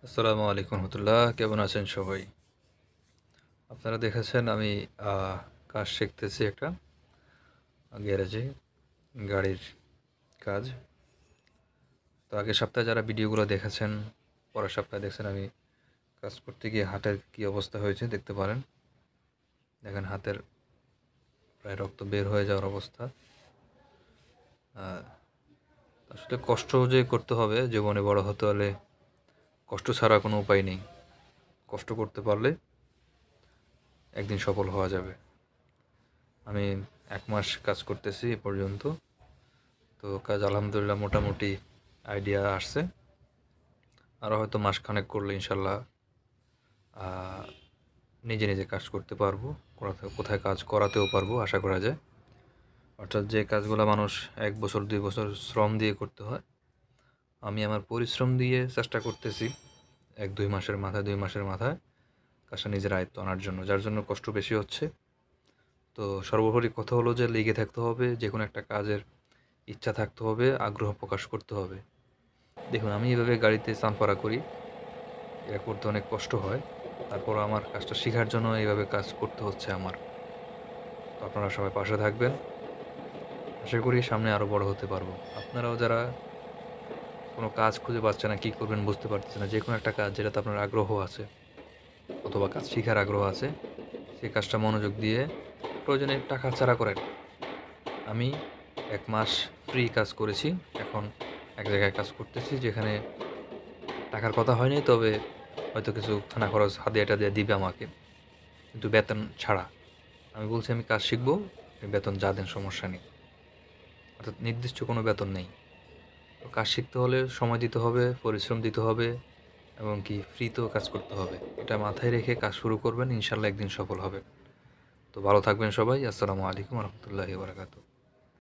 আসসালামু আলাইকুম রহমতুল্লাহ, কেমন আছেন সবাই? আপনারা দেখেছেন আমি কাজ শিখতেছি একটা গ্যারেজে, গাড়ির কাজ। তো আগের সপ্তাহে যারা ভিডিওগুলো দেখেছেন, পরের সপ্তাহে দেখছেন আমি কাজ করতে গিয়ে হাতের কি অবস্থা হয়েছে দেখতে পারেন। দেখেন হাতের প্রায় রক্ত বের হয়ে যাওয়ার অবস্থা। আসলে কষ্ট যে করতে হবে জীবনে, বড় হতে হলে কষ্ট ছাড়া কোনো উপায় নেই। কষ্ট করতে পারলে একদিন সফল হওয়া যাবে। আমি 1 মাস কাজ করতেছি এ পর্যন্ত। তো কাজ আলহামদুলিল্লাহ মোটামুটি আইডিয়া আসছে। আরও হয়তো মাসখানেক করলে ইনশাল্লাহ নিজে নিজে কাজ করতে পারবো, কোথায় কাজ করাতেও পারবো আশা করা যায়। অর্থাৎ যে কাজগুলো মানুষ 1 বছর 2 বছর শ্রম দিয়ে করতে হয়, আমি আমার পরিশ্রম দিয়ে চেষ্টা করতেছি 2 মাসের মাথায় কাজটা নিজের আয়ত্ত আনার জন্য, যার জন্য কষ্ট বেশি হচ্ছে। তো সর্বোপরি কথা হলো যে লেগে থাকতে হবে, যে কোনো একটা কাজের ইচ্ছা থাকতে হবে, আগ্রহ প্রকাশ করতে হবে। দেখুন, আমি এভাবে গাড়িতে চানপাড়া করি, এটা করতে অনেক কষ্ট হয়। তারপর আমার কাজটা শেখার জন্য এইভাবে কাজ করতে হচ্ছে আমার। তো আপনারা সবাই পাশে থাকবেন, আশা করি সামনে আরও বড় হতে পারবো। আপনারাও যারা কোনো কাজ খুঁজে পাচ্ছেন না, কী করবেন বুঝতে পারতেছেন না, যে কোনো একটা কাজ যেটাতে আপনার আগ্রহ আছে অথবা কাজ শেখার আগ্রহ আছে, সেই কাজটা মনোযোগ দিয়ে প্রয়োজনে টাকা ছাড়া করেন। আমি 1 মাস ফ্রি কাজ করেছি, এখন এক জায়গায় কাজ করতেছি যেখানে টাকার কথা হয়নি, তবে হয়তো কিছু খানা খরচ হাদিয়া টাদিয়া দিবে আমাকে, কিন্তু বেতন ছাড়া। আমি বলছি আমি কাজ শিখবো, আপনি বেতন যা দেন সমস্যা নেই। অর্থাৎ নির্দিষ্ট কোনো বেতন নেই। তো কাজ শিখতে হলে সময় দিতে হবে, পরিশ্রম দিতে হবে, এবং কি ফ্রিতেও কাজ করতে হবে। এটা মাথায় রেখে কাজ শুরু করবেন, ইনশাল্লাহ একদিন সফল হবেন। তো ভালো থাকবেন সবাই। আসসালামু আলাইকুম রহমতুল্লাহি বারাকাতুহু।